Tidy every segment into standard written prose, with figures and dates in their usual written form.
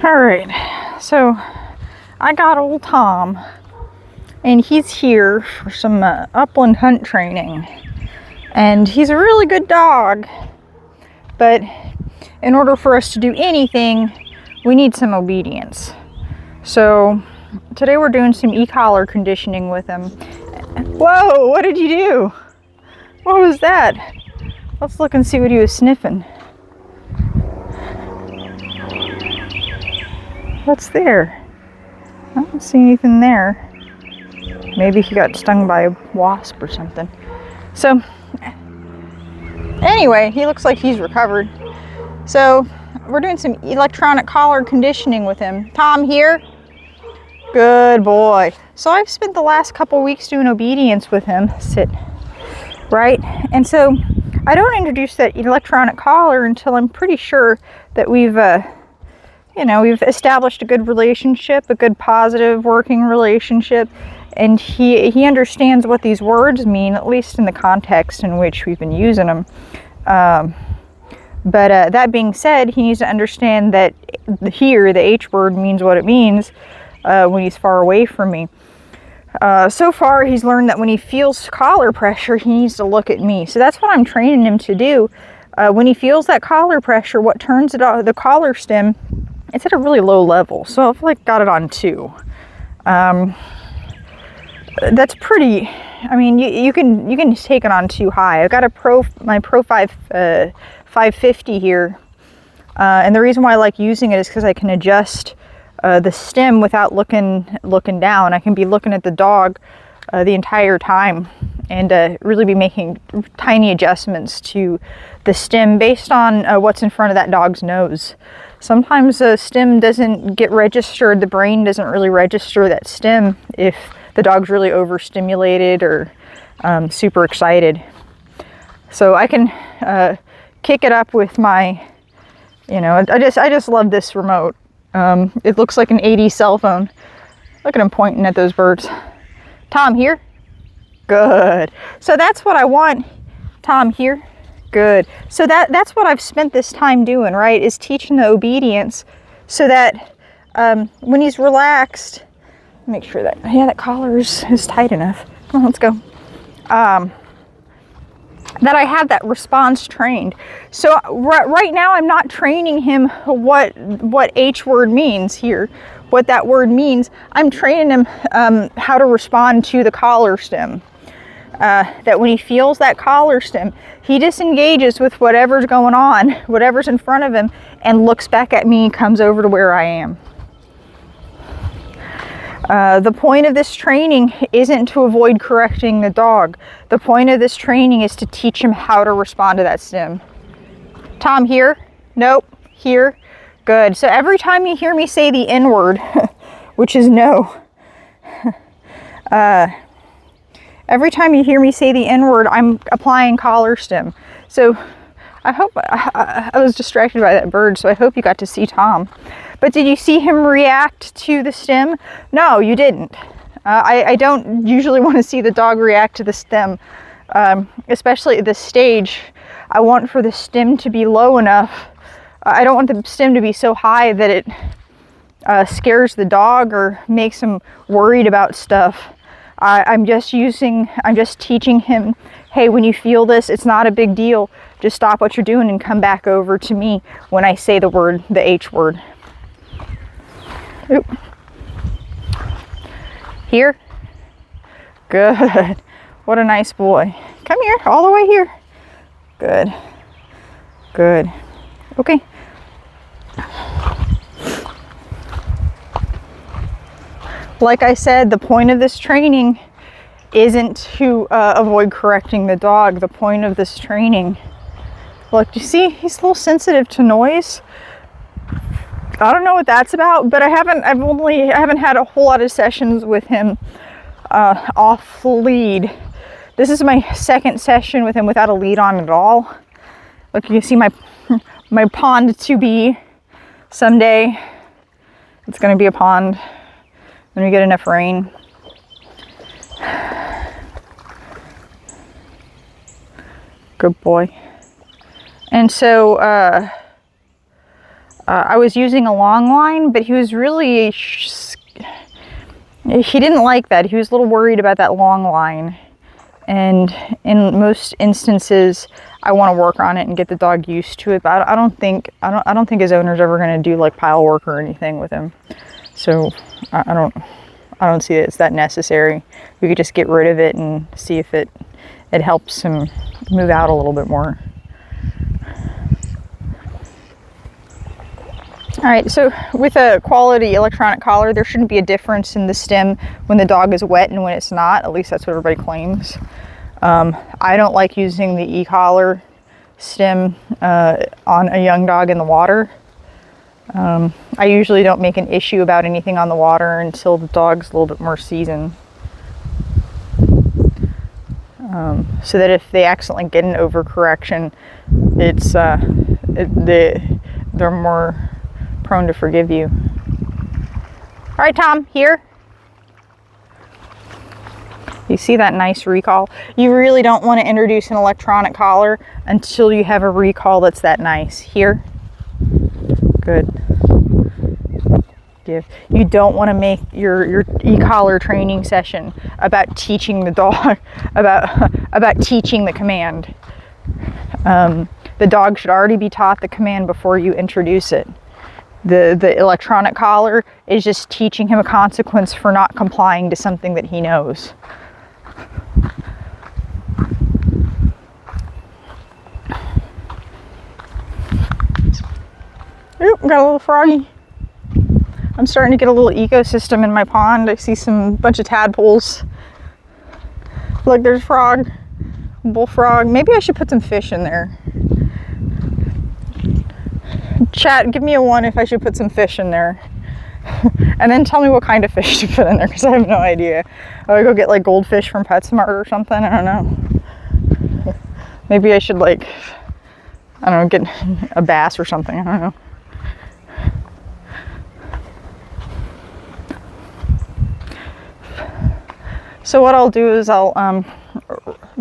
All right, so I got old Tom, and he's here for some upland hunt training. And he's a really good dog, but in order for us to do anything, we need some obedience. So today we're doing some e-collar conditioning with him. Whoa, what did you do? What was that? Let's look and see what he was sniffing. What's there? I don't see anything there. Maybe he got stung by a wasp or something. So anyway, he looks like he's recovered. So we're doing some electronic collar conditioning with him. Tom, here? Good boy. So I've spent the last couple weeks doing obedience with him. Sit. Right? And so I don't introduce that electronic collar until I'm pretty sure that we've established a good relationship, a good positive working relationship, and he understands what these words mean, at least in the context in which we've been using them. But that being said, he needs to understand that here, the H word means what it means when he's far away from me. So far, he's learned that when he feels collar pressure, he needs to look at me. So that's what I'm training him to do. When he feels that collar pressure, what turns it off, the collar stem, it's at a really low level. So I've got it on 2. That's pretty. I mean, you can take it on 2 high. I've got my Pro 550 here, and the reason why I like using it is because I can adjust the stem without looking down. I can be looking at the dog the entire time and really be making tiny adjustments to the stem based on what's in front of that dog's nose. Sometimes the stem doesn't get registered, the brain doesn't really register that stem if the dog's really overstimulated or super excited. So I can kick it up with my, I just love this remote. It looks like an 80s cell phone. Look at him pointing at those birds. Tom, here? Good. So that's what I want. Tom, here? Good. So that's what I've spent this time doing, right? Is teaching the obedience so that when he's relaxed, make sure that, that collar is tight enough. Come on, let's go. That I have that response trained. So right now I'm not training him what H word means here, what that word means. I'm training him how to respond to the collar stem. That when he feels that collar stem, he disengages with whatever's going on, whatever's in front of him, and looks back at me and comes over to where I am. The point of this training isn't to avoid correcting the dog. The point of this training is to teach him how to respond to that stem. Tom, here? Nope. Here? Good. So every time you hear me say the N word, which is no, every time you hear me say the N word, I'm applying collar stem. So I hope, I was distracted by that bird, so I hope you got to see Tom. But did you see him react to the stem? No, you didn't. I don't usually want to see the dog react to the stem, especially at this stage. I want for the stem to be low enough. I don't want the stem to be so high that it scares the dog or makes him worried about stuff. I'm just teaching him, hey, when you feel this, it's not a big deal. Just stop what you're doing and come back over to me when I say the H word. Oop. Here? Good. What a nice boy. Come here, all the way here. Good. Good. Okay. Like I said, the point of this training isn't to avoid correcting the dog. The point of this training, look, you see, he's a little sensitive to noise. I don't know what that's about, but I haven't had a whole lot of sessions with him off lead. This is my second session with him without a lead on at all. Look, you can see my pond to be. Someday it's going to be a pond when we get enough rain. Good boy. And so I was using a long line, but he was really, he didn't like that. He was a little worried about that long line. And in most instances, I want to work on it and get the dog used to it. But I don't think his owner's ever going to do like pile work or anything with him. So I don't see it's that necessary. We could just get rid of it and see if it helps him move out a little bit more. All right, so with a quality electronic collar, there shouldn't be a difference in the stim when the dog is wet and when it's not. At least that's what everybody claims. I don't like using the e-collar stim on a young dog in the water. I usually don't make an issue about anything on the water until the dog's a little bit more seasoned. So that if they accidentally get an overcorrection, they're more prone to forgive you. All right, Tom, here. You see that nice recall? You really don't want to introduce an electronic collar until you have a recall that's that nice. Here. Good. Give. You don't want to make your e-collar training session about teaching the dog, about teaching the command. The dog should already be taught the command before you introduce it. The electronic collar is just teaching him a consequence for not complying to something that he knows. Oop, got a little froggy. I'm starting to get a little ecosystem in my pond. I see some bunch of tadpoles. Look, there's a frog, bullfrog. Maybe I should put some fish in there. Chat, give me a 1 if I should put some fish in there. And then tell me what kind of fish to put in there, because I have no idea. Oh, I go get like goldfish from PetSmart or something. I don't know. Maybe I should like, I don't know, get a bass or something. I don't know. So what I'll do is I'll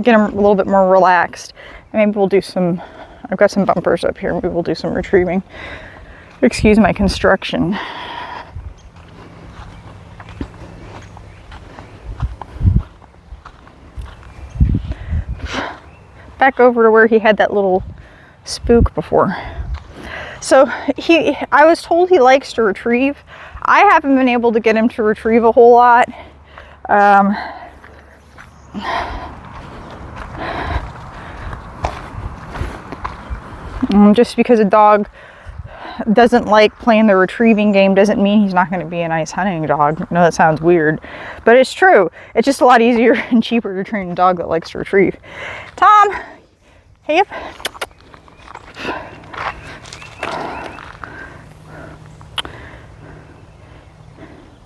get him a little bit more relaxed. And maybe we'll do some, I've got some bumpers up here. Maybe we'll do some retrieving. Excuse my construction. Back over to where he had that little spook before. So I was told he likes to retrieve. I haven't been able to get him to retrieve a whole lot. Just because a dog doesn't like playing the retrieving game doesn't mean he's not going to be a nice hunting dog. I know that sounds weird, but it's true. It's just a lot easier and cheaper to train a dog that likes to retrieve. Tom, hey up.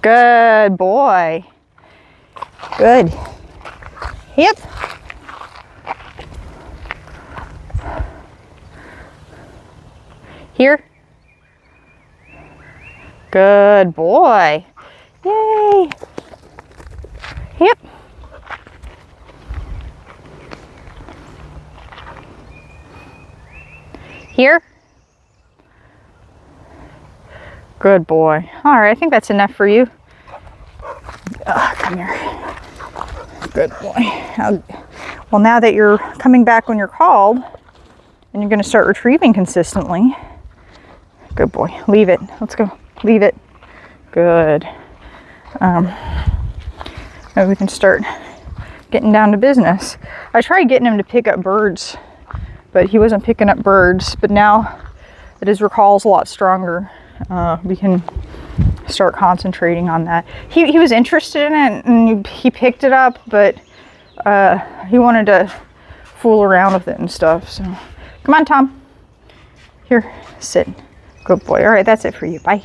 Good boy. Good. Hip. Here. Good boy. Yay. Hip. Here. Good boy. All right, I think that's enough for you. Come here. Good boy. Well, now that you're coming back when you're called, and you're going to start retrieving consistently. Good boy. Leave it. Let's go. Leave it. Good. Maybe we can start getting down to business. I tried getting him to pick up birds, but he wasn't picking up birds. But now that his recall's a lot stronger, we can start concentrating on that. He was interested in it and he picked it up, but he wanted to fool around with it and stuff. So come on, Tom. Here, sit. Good boy. All right, that's it for you. Bye.